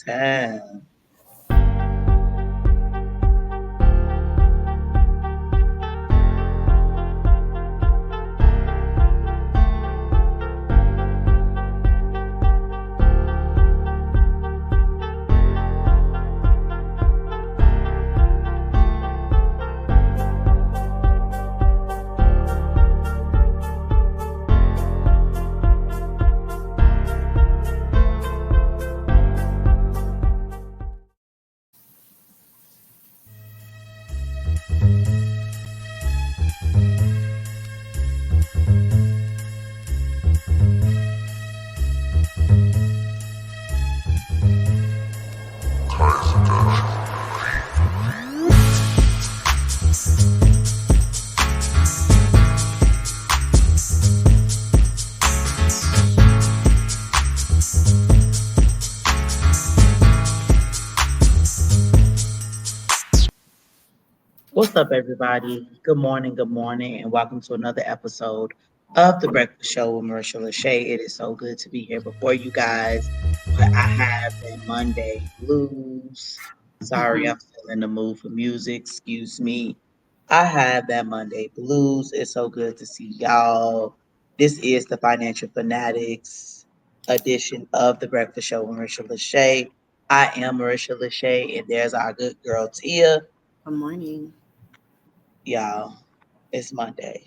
time. What's up, everybody? Good morning, and welcome to another episode of The Breakfast Show with Marisha LaShay. It is so good to be here before you guys, but I have that Monday blues. Sorry, I'm still in the mood for music. Excuse me. I have that Monday blues. It's so good to see y'all. This is the Financial Fanatics edition of The Breakfast Show with Marisha LaShay. I am Marisha LaShay, and there's our good girl Tia. Good morning. Y'all, it's Monday.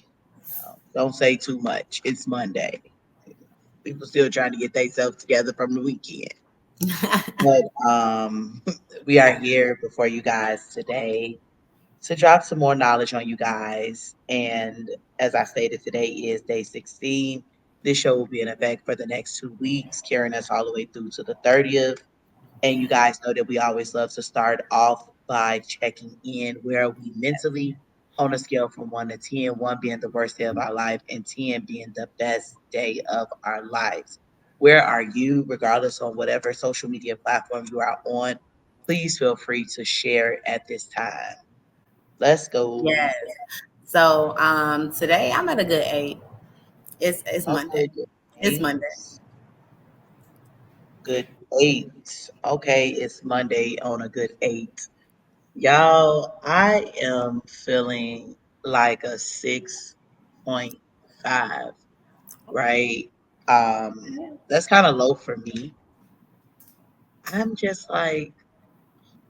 Don't say too much. It's Monday. People still trying to get themselves together from the weekend. But we are here before you guys today to drop some more knowledge on you guys. And as I stated, today is day 16. This show will be in effect for the next 2 weeks, carrying us all the way through to the 30th. And you guys know that we always love to start off by checking in. Where are we mentally on a scale from 1 to 10, 1 being the worst day of our life and 10 being the best day of our lives? Where are you, regardless on whatever social media platform you are on? Please feel free to share at this time. Let's go. Yes. So today I'm at a good 8. It's Monday. Okay, good It's eight. Monday. Good 8. Okay, it's Monday on a good 8. Y'all, I am feeling like a 6.5, right? That's kind of low for me. I'm just like,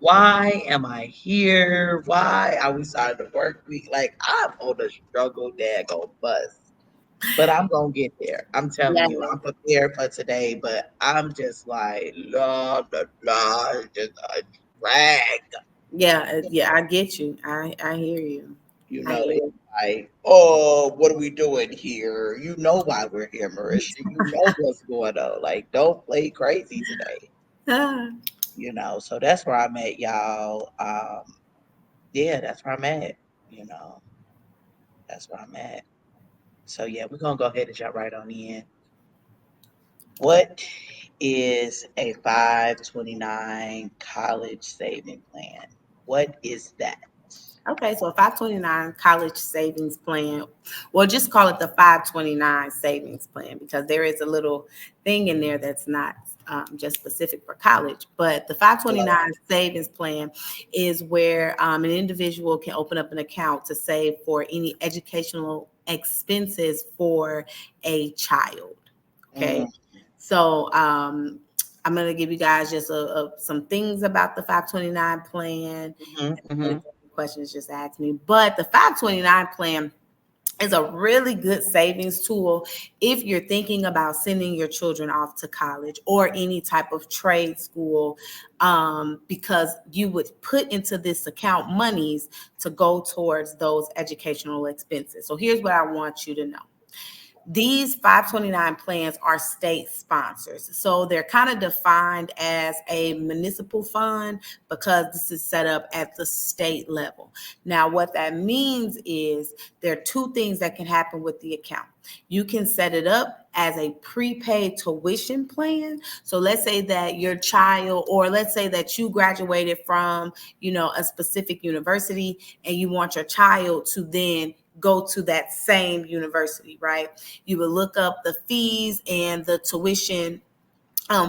why am I here? Why are we starting the work week? Like, I'm on a struggle daggone bus. But I'm gonna get there. I'm telling Yes. you, I'm prepared for today, but I'm just like, blah, blah, blah, it's just a drag. Yeah, I get you. I hear you. You I know, hear it's you. like, oh, what are we doing here? You know why we're here, Marisha. You know what's going on. Like, don't play crazy today. Ah, So that's where I'm at, y'all. Yeah, that's where I'm at. You know, that's where I'm at. So yeah, we're gonna go ahead and jump right on in. What is a 529 college saving plan? What is that? okay, so a 529 college savings plan. Well, just call it the 529 savings plan because there is a little thing in there that's not just specific for college. But the Right. 529 savings plan is where an individual can open up an account to save for any educational expenses for a child. Okay. Mm, So I'm going to give you guys just some things about the 529 plan. hmm Questions, just ask me. But the 529 plan is a really good savings tool if you're thinking about sending your children off to college or any type of trade school, because you would put into this account monies to go towards those educational expenses. So here's what I want you to know. These 529 plans are state sponsors. So they're kind of defined as a municipal fund because this is set up at the state level. Now, what that means is there are two things that can happen with the account. You can set it up as a prepaid tuition plan. So let's say that your child, or let's say that you graduated from, a specific university and you want your child to then go to that same university, right? You would look up the fees and the tuition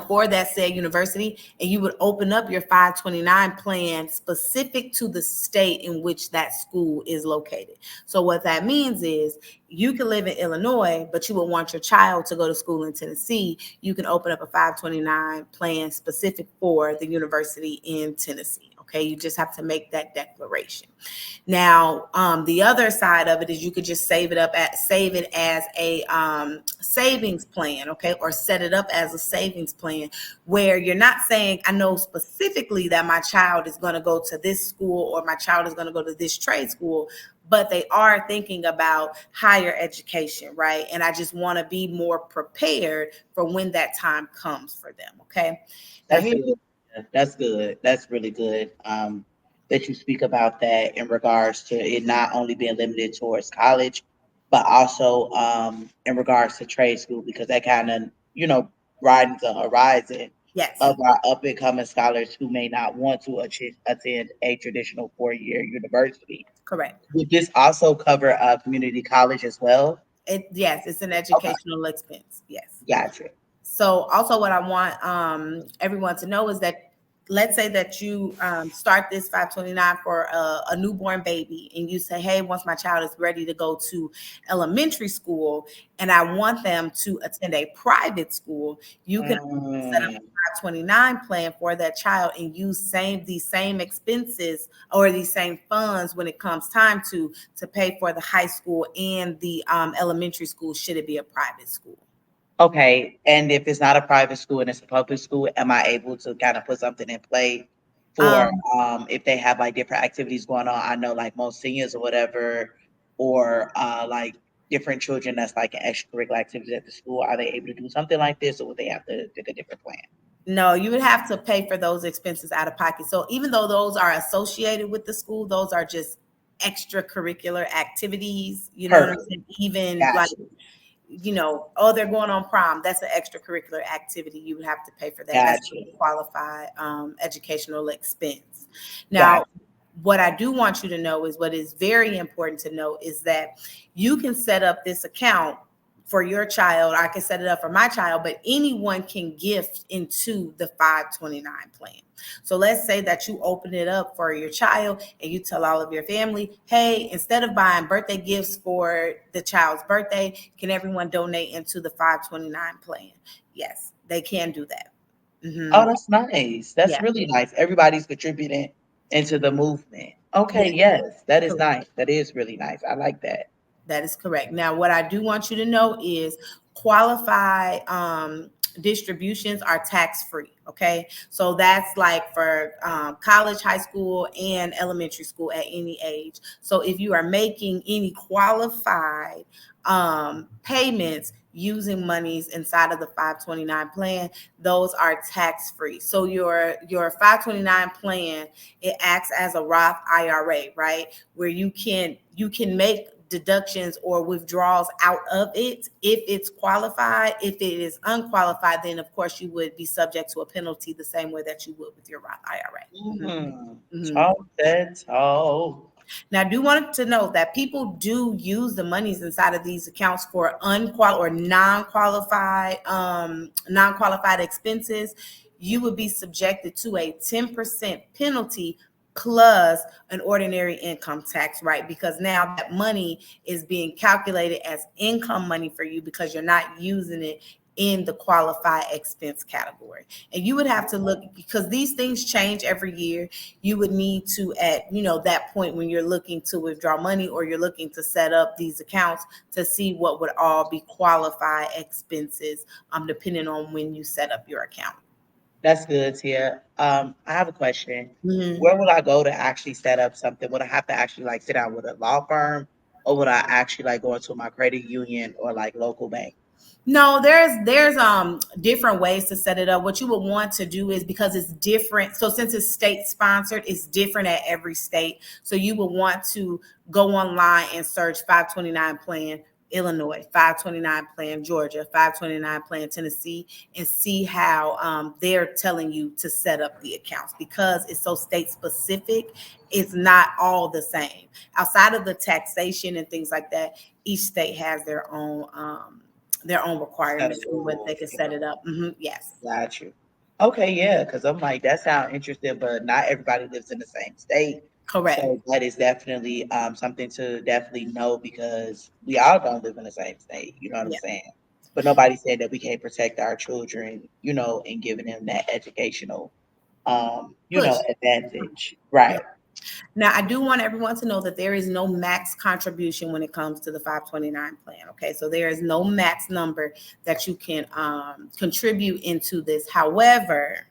for that said university, and you would open up your 529 plan specific to the state in which that school is located. So what that means is you can live in Illinois, but you would want your child to go to school in Tennessee. You can open up a 529 plan specific for the university in Tennessee. Okay, you just have to make that declaration. Now, the other side of it is you could just save it as a savings plan, okay, or set it up as a savings plan where you're not saying, I know specifically that my child is going to go to this school or my child is going to go to this trade school, but they are thinking about higher education, right? And I just want to be more prepared for when that time comes for them, okay? Now, That's here. good. That's good. That's really good. That you speak about that in regards to it not only being limited towards college, but also in regards to trade school, because that kind of, widens the horizon Yes, of our up and coming scholars who may not want to attend a traditional 4-year university. correct. Would this also cover community college as well? Yes, it's an Okay, educational expense. Yes. gotcha. So also what I want everyone to know is that let's say that you start this 529 for a newborn baby and you say, hey, once my child is ready to go to elementary school and I want them to attend a private school, you can set up Mm, a 529 plan for that child and use these same expenses or these same funds when it comes time to pay for the high school and the elementary school should it be a private school. okay, and if it's not a private school and it's a public school, am I able to kind of put something in play for Um, if they have like different activities going on? I know like most seniors or whatever, or like different children that's like an extracurricular activities at the school. Are they able to do something like this, or would they have to pick a different plan? No, you would have to pay for those expenses out of pocket. So even though those are associated with the school, those are just extracurricular activities. You know what I'm Perfect. saying? Even like, Gotcha. oh, they're going on prom. That's an extracurricular activity. You would have to pay for that. That's Gotcha. a qualified educational expense. Gotcha. Now, what I do want you to know is what is very important to know is that you can set up this account for your child. I can set it up for my child, but anyone can gift into the 529 plan. So let's say that you open it up for your child and you tell all of your family, hey, instead of buying birthday gifts for the child's birthday, can everyone donate into the 529 plan? Yes, they can do that. Oh, Hmm. that's nice. That's Yeah, really nice. Everybody's contributing into the movement. yeah, Okay, yes, that is correct. nice. That is really nice. I like that. That is correct. Now, what I do want you to know is qualified distributions are tax free. Okay. So that's like for college, high school, and elementary school at any age. So if you are making any qualified payments using monies inside of the 529 plan, those are tax free. So your 529 plan, it acts as a Roth IRA, right? Where you can make deductions or withdrawals out of it if it's qualified. If it is unqualified, then of course you would be subject to a penalty the same way that you would with your Roth IRA. Mm-hmm. Mhm. Talk that talk. Now, I do want to note that people do use the monies inside of these accounts for unqualified or non-qualified expenses. You would be subjected to a 10% penalty plus an ordinary income tax, right? Because now that money is being calculated as income money for you because you're not using it in the qualified expense category. And you would have to look because these things change every year. You would need to at that point when you're looking to withdraw money or you're looking to set up these accounts to see what would all be qualified expenses depending on when you set up your account. That's good, Tia. I have a question. Mhm. Where would I go to actually set up something? Would I have to actually like sit down with a law firm, or would I actually like go into my credit union or like local bank? No, there's different ways to set it up. What you would want to do is because it's different. So since it's state sponsored, it's different at every state. So you would want to go online and search 529 plan Illinois, 529 plan Georgia, 529 plan Tennessee, and see how they're telling you to set up the accounts because it's so state specific. It's not all the same. Outside of the taxation and things like that, each state has their own their own Set of requirements and what they rules. can set it up. Yes. Got you. Okay, yeah, because I'm like, that sounds interesting, but not everybody lives in the same state. Correct. So that is definitely something to definitely know because we all don't live in the same state. You know what I'm Yeah. saying? But nobody said that we can't protect our children, and giving them that educational, Push. advantage. Right. Now, I do want everyone to know that there is no max contribution when it comes to the 529 plan. Okay, so there is no max number that you can contribute into this. However,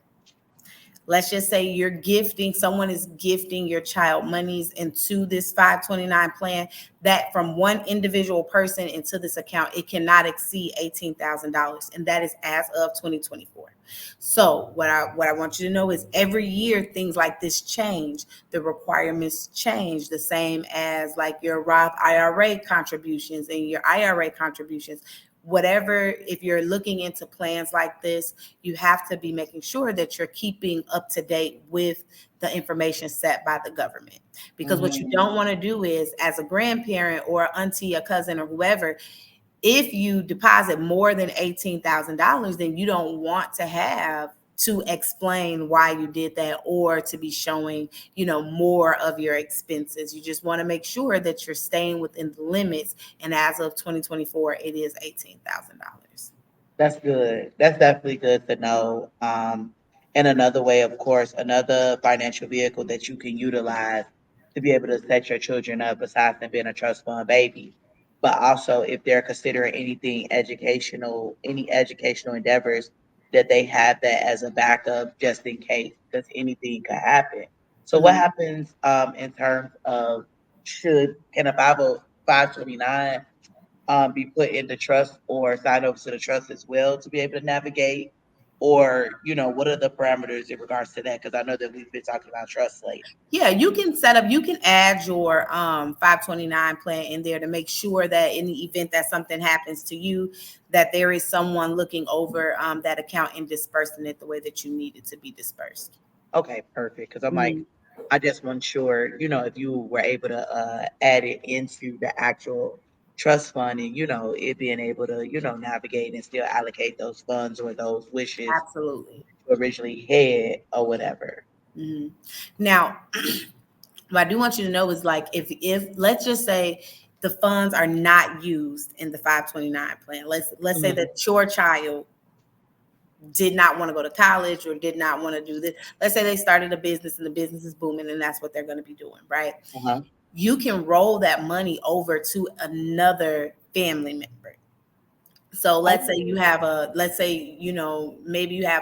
let's just say you're gifting, someone is gifting your child monies into this 529 plan, that from one individual person into this account, it cannot exceed $18,000. And that is as of 2024. So what I want you to know is every year things like this change. The requirements change, the same as like your Roth IRA contributions and your IRA contributions. Whatever, if you're looking into plans like this, you have to be making sure that you're keeping up to date with the information set by the government. Because what you Hmm. don't want to do is, as a grandparent or auntie, a cousin, or whoever, if you deposit more than $18,000, then you don't want to have to explain why you did that or to be showing, more of your expenses. You just want to make sure that you're staying within the limits. And as of 2024, it is $18,000. That's good. That's definitely good to know. And another way, of course, another financial vehicle that you can utilize to be able to set your children up besides them being a trust fund baby. But also if they're considering any educational endeavors, that they have that as a backup just in case, because anything could happen. So what Mhm. happens in terms of can a 529 be put into trust or signed over to the trust as well to be able to navigate? Or, what are the parameters in regards to that? Because I know that we've been talking about trust lately. Yeah, you can add your 529 plan in there to make sure that in the event that something happens to you, that there is someone looking over that account and dispersing it the way that you need it to be dispersed. Okay, perfect. Because I'm like, Mhm. I just wasn't sure, if you were able to add it into the actual trust fund and, it being able to, navigate and still allocate those funds or those wishes Absolutely. you originally had or whatever. Mhm. Now, what I do want you to know is like if let's just say the funds are not used in the 529 plan. Let's say Hmm. that your child did not want to go to college or did not want to do this. Let's say they started a business and the business is booming and that's what they're going to be doing, right? Uh-huh. You can roll that money over to another family member. So Okay. let's say, maybe you have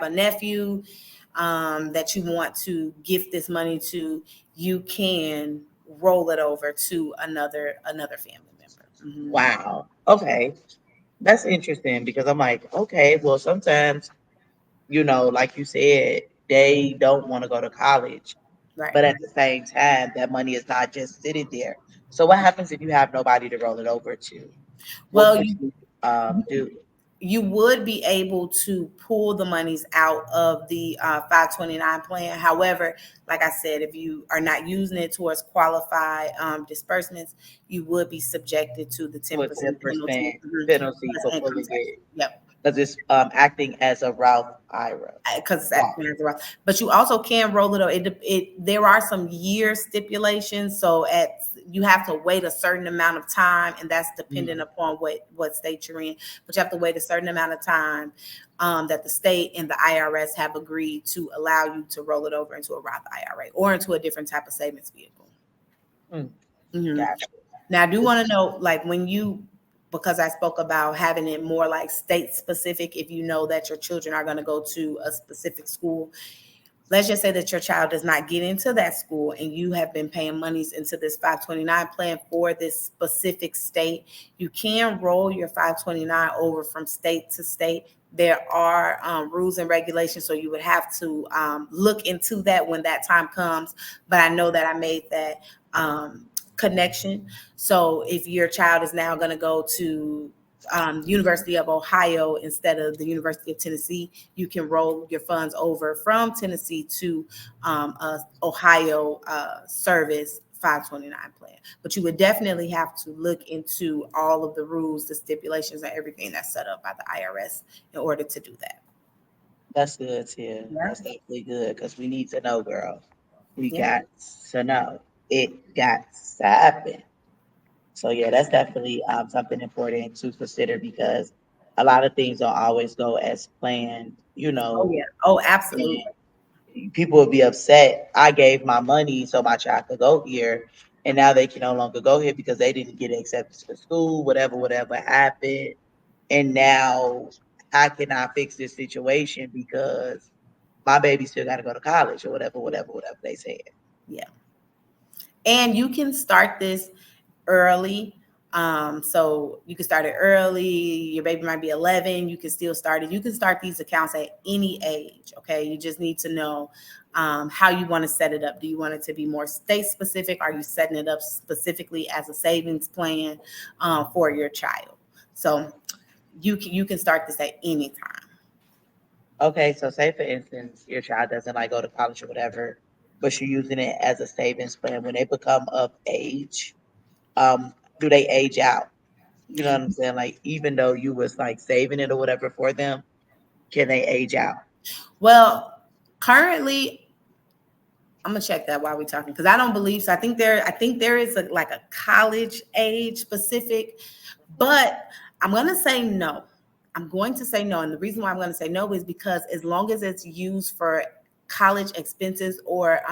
a nephew that you want to gift this money to, you can roll it over to another family member. Wow. Okay. That's interesting because I'm like, okay, well, sometimes, like you said, they don't want to go to college, Right. but at the same time, that money is not just sitting there. So, what happens if you have nobody to roll it over to? What Well, would you do? you would be able to pull the monies out of the 529 plan. However, like I said, if you are not using it towards qualified disbursements, you would be subjected to the To a 10% penalty, 10% penalty plus for income pulling tax. it Yep. because it's acting as a Roth IRA. Because it's Wow. acting as a right. But you also can roll it over. There are some year stipulations, so you have to wait a certain amount of time, and that's dependent Mhm. upon what state you're in. But you have to wait a certain amount of time that the state and the IRS have agreed to allow you to roll it over into a Roth IRA or into a different type of savings vehicle. Mm, Mhm. gotcha. Now, I do want to know, like, because I spoke about having it more like state specific, if you know that your children are going to go to a specific school, let's just say that your child does not get into that school and you have been paying monies into this 529 plan for this specific state, you can roll your 529 over from state to state. There are rules and regulations, so you would have to look into that when that time comes. But I know that I made that connection. So if your child is now going to go to University of Ohio instead of the University of Tennessee, you can roll your funds over from Tennessee to Ohio service 529 plan. But you would definitely have to look into all of the rules, the stipulations, and everything that's set up by the IRS in order to do that. That's good too. Yeah. That's definitely good because we need to know, girl. We Yeah. got to know. It got to happen. So yeah, that's definitely something important to consider because a lot of things don't always go as planned, Oh yeah. Oh, absolutely. and people would be upset. I gave my money so my child could go here, and now they can no longer go here because they didn't get accepted to the school, whatever happened. And now, how can I fix this situation because my baby still got to go to college or whatever they said. Yeah. And you can start this early. So you can start it early. Your baby might be 11. You can still start it. You can start these accounts at any age. Okay. You just need to know how you want to set it up. Do you want it to be more state specific? Are you setting it up specifically as a savings plan for your child? So you can start this at any time. Okay, so say for instance, your child doesn't like go to college or whatever, but you're using it as a savings plan. When they become of age, do they age out? You know what I'm saying? Like even though you was like saving it or whatever for them, can they age out? Well, currently I'm gonna check that while we're talking because I don't believe so. I think there is like a college age specific, but I'm gonna say no. I'm going to say no, and the reason why I'm going to say no is because as long as it's used for college expenses or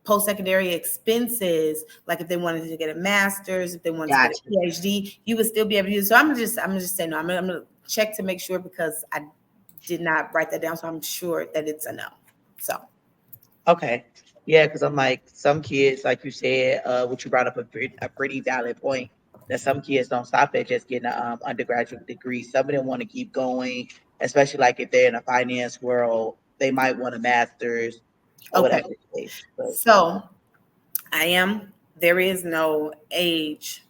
post-secondary expenses, like if they wanted to get a master's, if they wanted to get Gotcha. a PhD, you would still be able to use. So I'm just saying no. I'm gonna check to make sure because I did not write that down, so I'm sure that it's a no. So. Okay. Yeah, because I'm like some kids, like you said, what you brought up a pretty valid point that some kids don't stop at just getting an undergraduate degree. Some of them want to keep going, especially like if they're in a finance world, they might want a master's or Okay. whatever the case. But So there is no age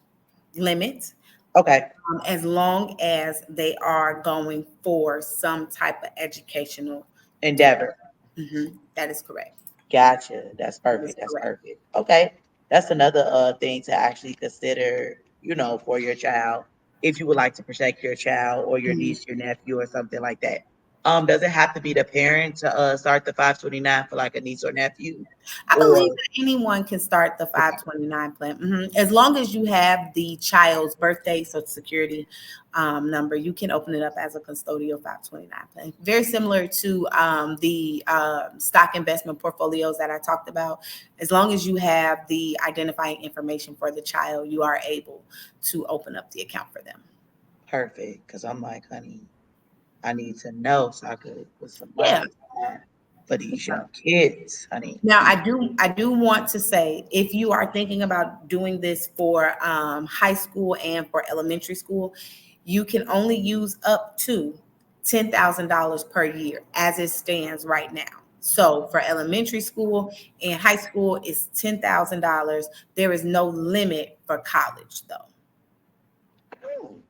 limit okay, as long as they are going for some type of educational degree. endeavor. That is correct. Gotcha. That's That is perfect. That's correct. perfect. Okay. That's another thing to actually consider, for your child, if you would like to protect your child or your Mhm. niece, your nephew, or something like that. Does it have to be the parent to start the 529 for like a niece or nephew? I believe Or that anyone can start the okay, 529 plan. As long as you have the child's birthday, social security number, you can open it up as a custodial 529 plan. Very similar to the stock investment portfolios that I talked about. As long as you have the identifying information for the child, you are able to open up the account for them. perfect. Because I'm like, honey, I need to know so I could put some Yeah. money aside for these young kids, honey. Now, I do want to say if you are thinking about doing this for high school and for elementary school, you can only use up to $10,000 per year as it stands right now. So for elementary school and high school, it's $10,000. There is no limit for college, though.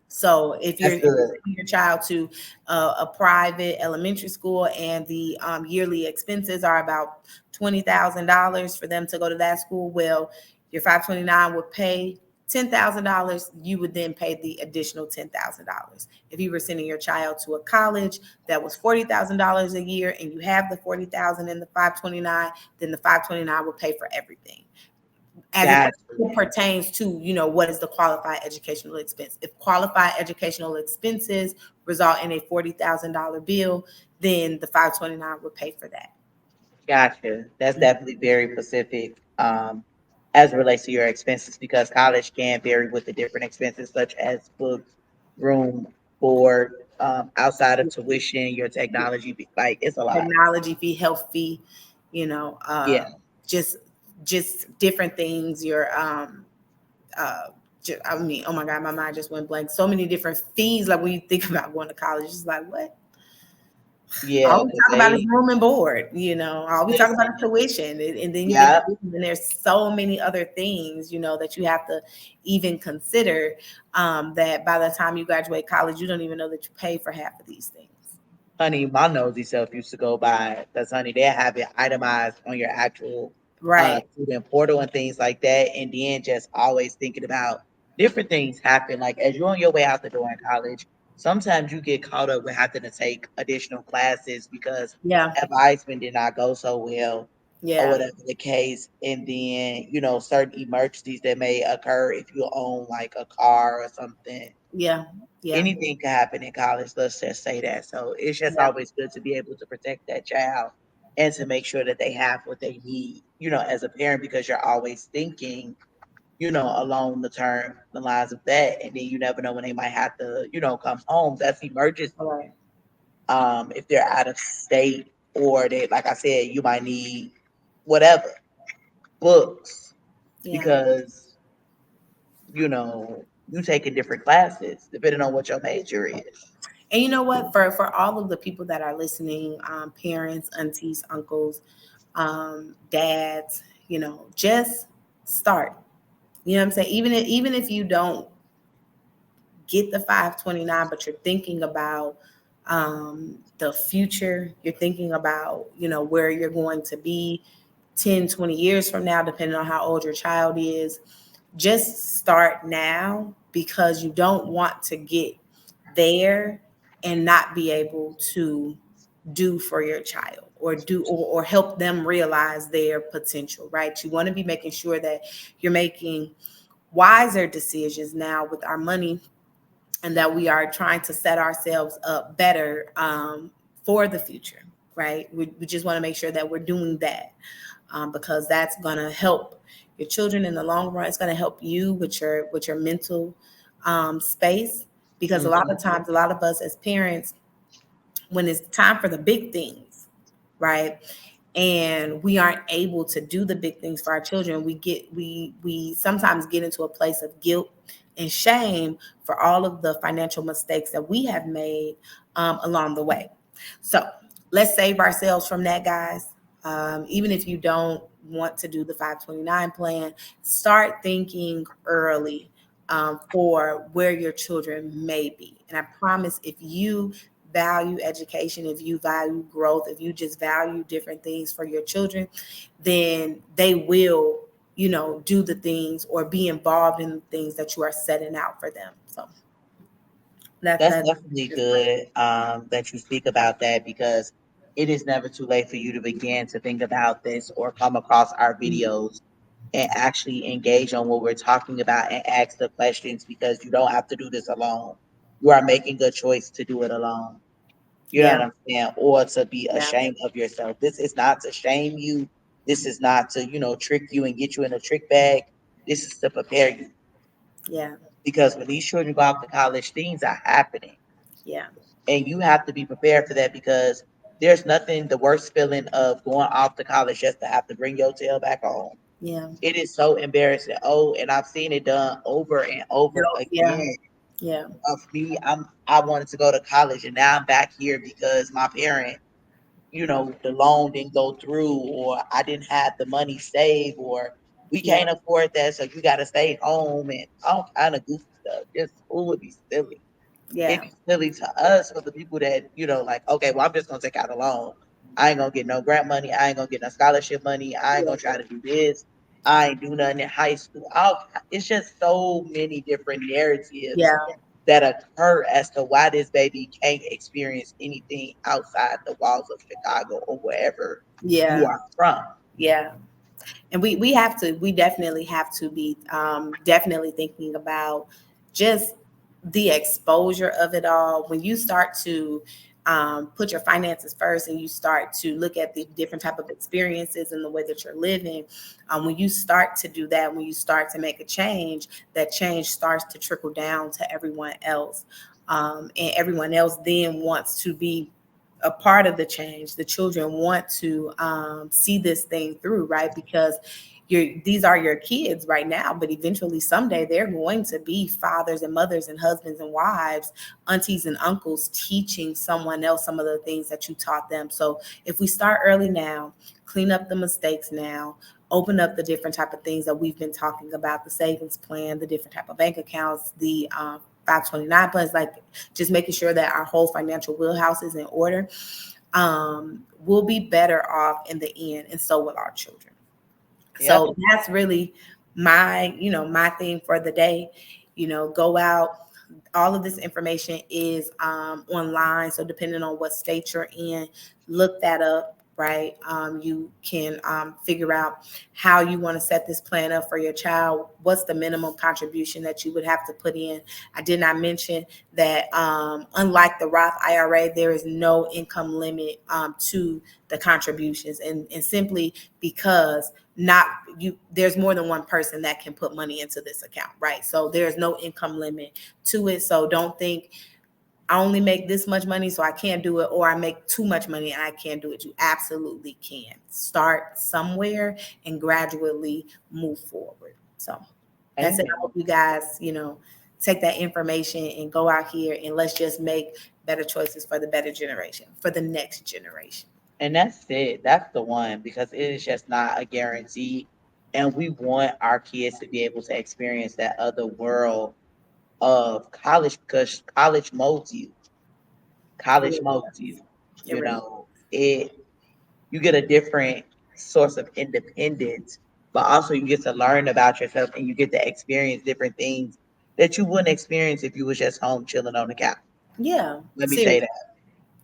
So if That's you're good. sending your child to a private elementary school and the yearly expenses are about $20,000 for them to go to that school, well, your 529 would pay $10,000. You would then pay the additional $10,000. If you were sending your child to a college that was $40,000 a year and you have the 40,000 in the 529, then the 529 would pay for everything as it Gotcha. pertains to, what is the qualified educational expense. If qualified educational expenses result in a $40,000 bill, then the 529 would pay for that. Gotcha. That's definitely very specific as it relates to your expenses because college can vary with the different expenses such as books, room, board, outside of tuition, your technology. Like it's a lot. Technology fee, health fee, you know, Yeah. just just different things. Uh, I mean, oh my God, my mind just went blank. So many different fees. Like when you think about going to college, it's like what? Yeah. All we Because talk about is they room and board, all we talk about listen. is tuition. And then you get Yeah. to business, and there's so many other things, that you have to even consider that by the time you graduate college, you don't even know that you pay for half of these things. Honey, my nosy self used to go by because honey, they have it itemized on your actual Right. student portal and things like that. And then just always thinking about different things happen. Like as you're on your way out the door in college, sometimes you get caught up with having to take additional classes because Yeah. advisement did not go so well or Yeah. whatever the case. And then, certain emergencies that may occur if you own like a car or something. Yeah. Yeah. Anything can happen in college, let's just say that. So it's just Yeah. always good to be able to protect that child and to make sure that they have what they need, as a parent, because you're always thinking, along the lines of that. And then you never know when they might have to, come home. That's emergency. All right. If they're out of state or they, like I said, you might need whatever books Yeah. because, you taking different classes depending on what your major is. And you know what? For all of the people that are listening, parents, aunties, uncles, dads, just start. You know what I'm saying? Even if you don't get the 529, but you're thinking about the future, you're thinking about, where you're going to be 10, 20 years from now, depending on how old your child is. Just start now because you don't want to get there and not be able to do for your child or help them realize their potential, right? You want to be making sure that you're making wiser decisions now with our money and that we are trying to set ourselves up better for the future, right? We just want to make sure that we're doing that because that's going to help your children in the long run. It's going to help you with your mental space because a lot Mhm. of times, a lot of us as parents, when it's time for the big things, right? And we aren't able to do the big things for our children, we sometimes get into a place of guilt and shame for all of the financial mistakes that we have made along the way. So let's save ourselves from that, guys. Even if you don't want to do the 529 plan, start thinking early for where your children may be. And I promise if you value education, if you value growth, if you just value different things for your children, then they will, do the things or be involved in the things that you are setting out for them. So That's that's definitely just my good that you speak about that because it is never too late for you to begin to think about this or come across our videos and actually engage on what we're talking about and ask the questions because you don't have to do this alone. You are making a choice to do it alone. You know yeah, what I'm saying? Or to be yeah, ashamed of yourself. This is not to shame you. This is not to, trick you and get you in a trick bag. This is to prepare you yeah, because when these children go off to college, things are happening. yeah, And you have to be prepared for that because there's nothing the worst feeling of going off to college just to have to bring your tail back home. yeah, It is so embarrassing. Oh, and I've seen it done over and over yeah, again. yeah, Of me, I wanted to go to college and now I'm back here because my parent, the loan didn't go through or I didn't have the money saved or we yeah, can't afford that, so you gotta stay home and all kind of goofy stuff. Just school would be silly. It'd yeah, be silly to us for the people that, like, okay, well, I'm just gonna take out a loan. I ain't gonna get no grant money. I ain't gonna get no scholarship money. I ain't yeah, gonna try to do this. I ain't do nothing in high school. It's just so many different narratives yeah, that occur as to why this baby can't experience anything outside the walls of Chicago or wherever you yeah, are from. yeah. And we definitely have to be definitely thinking about just the exposure of it all when you start to put your finances first and you start to look at the different type of experiences and the way that you're living. When you start to do that, when you start to make a change, that change starts to trickle down to everyone else, and everyone else then wants to be a part of the change. The children want to see this thing through, right? Because these are your kids right now, but eventually someday they're going to be fathers and mothers and husbands and wives, aunties and uncles, teaching someone else some of the things that you taught them. So if we start early now, clean up the mistakes now, open up the different type of things that we've been talking about, the savings plan, the different type of bank accounts, the 529 plans, like just making sure that our whole financial wheelhouse is in order, we'll be better off in the end, and so will our children. Yep. So that's really my theme for the day. Go out. All of this information is online. So depending on what state you're in, look that up, right? You can figure out how you want to set this plan up for your child. What's the minimum contribution that you would have to put in? I did not mention that unlike the Roth IRA, there is no income limit to the contributions, and simply because not you there's more than one person that can put money into this account, right? So there's no income limit to it. So don't think I only make this much money, so I can't do it, or I make too much money and I can't do it. You absolutely can. Start somewhere and gradually move forward. So that's it. I Amen. hope you guys, take that information and go out here and let's just make better choices for the better generation, for the next generation. And that's it. That's the one because it is just not a guarantee. And we want our kids to be able to experience that other world of college because college molds you. It College really molds does. you. It You really know, it you get a different source of independence, but also you get to learn about yourself and you get to experience different things that you wouldn't experience if you was just home chilling on the couch. Yeah, Let me say seriously. that.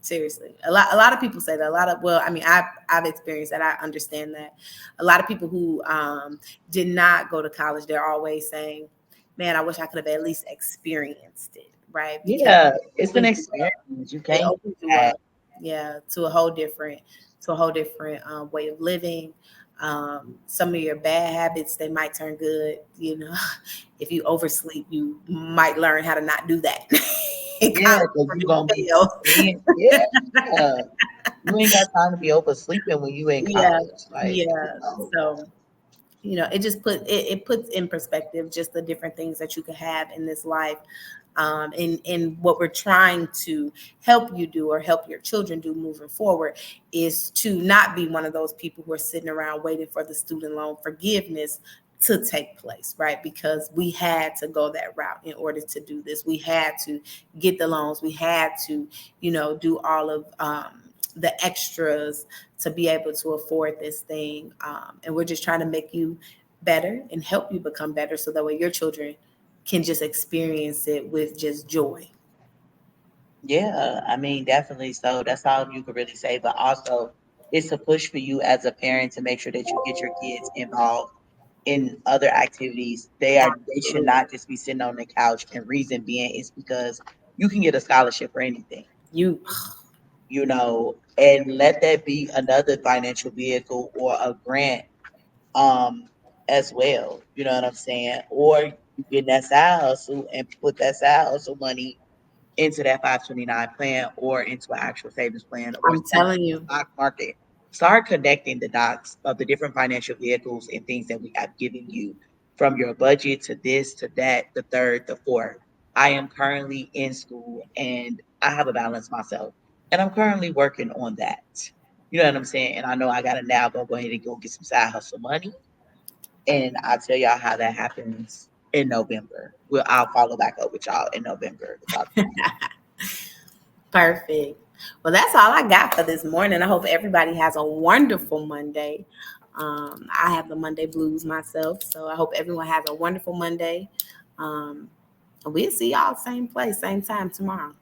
Seriously, a lot of people say that. A lot of well, I mean, I've experienced that. I understand that. A lot of people who did not go to college, they're always saying, "Man, I wish I could have at least experienced it." Right? Because Yeah, it it's an opens you up. experience. You It can't opens you up, yeah, to a whole different way of living. Some of your bad habits they might turn good. If you oversleep, you might learn how to not do that in yeah, college because before you're gonna you be fail. seeing, yeah. You ain't got time to be oversleeping when you in Yeah, college. Like, yeah. So, it just it puts in perspective just the different things that you could have in this life. And what we're trying to help you do or help your children do moving forward is to not be one of those people who are sitting around waiting for the student loan forgiveness to take place, right? Because we had to go that route in order to do this. We had to get the loans. We had to, do all of the extras to be able to afford this thing. And we're just trying to make you better and help you become better so that way your children can just experience it with just joy. yeah, I mean, definitely. So that's all you could really say. But also, it's a push for you as a parent to make sure that you get your kids involved in other activities. They should Absolutely. not just be sitting on the couch. And reason being is because you can get a scholarship for anything, You and let that be another financial vehicle or a grant um as well. You know what I'm saying? Or you get that side hustle and put that side hustle money into that 529 plan or into an actual savings plan or I'm start telling in the you. stock market. Start connecting the dots of the different financial vehicles and things that we have given you from your budget to this, to that, the third, the fourth. I am currently in school and I have a balance myself. And I'm currently working on that. You know what I'm saying? And I know I gotta now go ahead and go get some side hustle money. And I'll tell y'all how that happens in November. I'll follow back up with y'all in November to talk about it. Perfect. Well, that's all I got for this morning. I hope everybody has a wonderful Monday. I have the Monday blues myself, so I hope everyone has a wonderful Monday. Um, and we'll see y'all same place, same time tomorrow.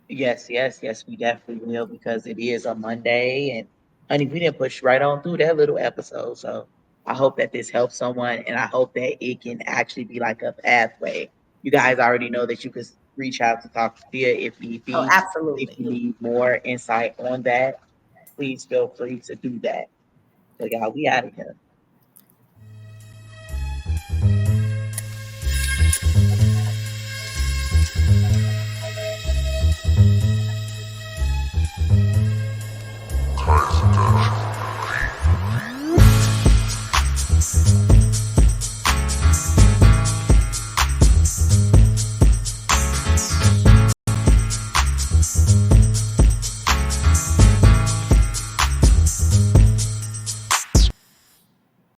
Yes, yes, yes, we definitely will because it is a Monday. And honey, we didn't push right on through that little episode. So I hope that this helps someone and I hope that it can actually be like a pathway. You guys already know that you can reach out to talk to Thea if need Oh, be. If absolutely. you need more insight on that, please feel free to do that. So y'all, we out of here.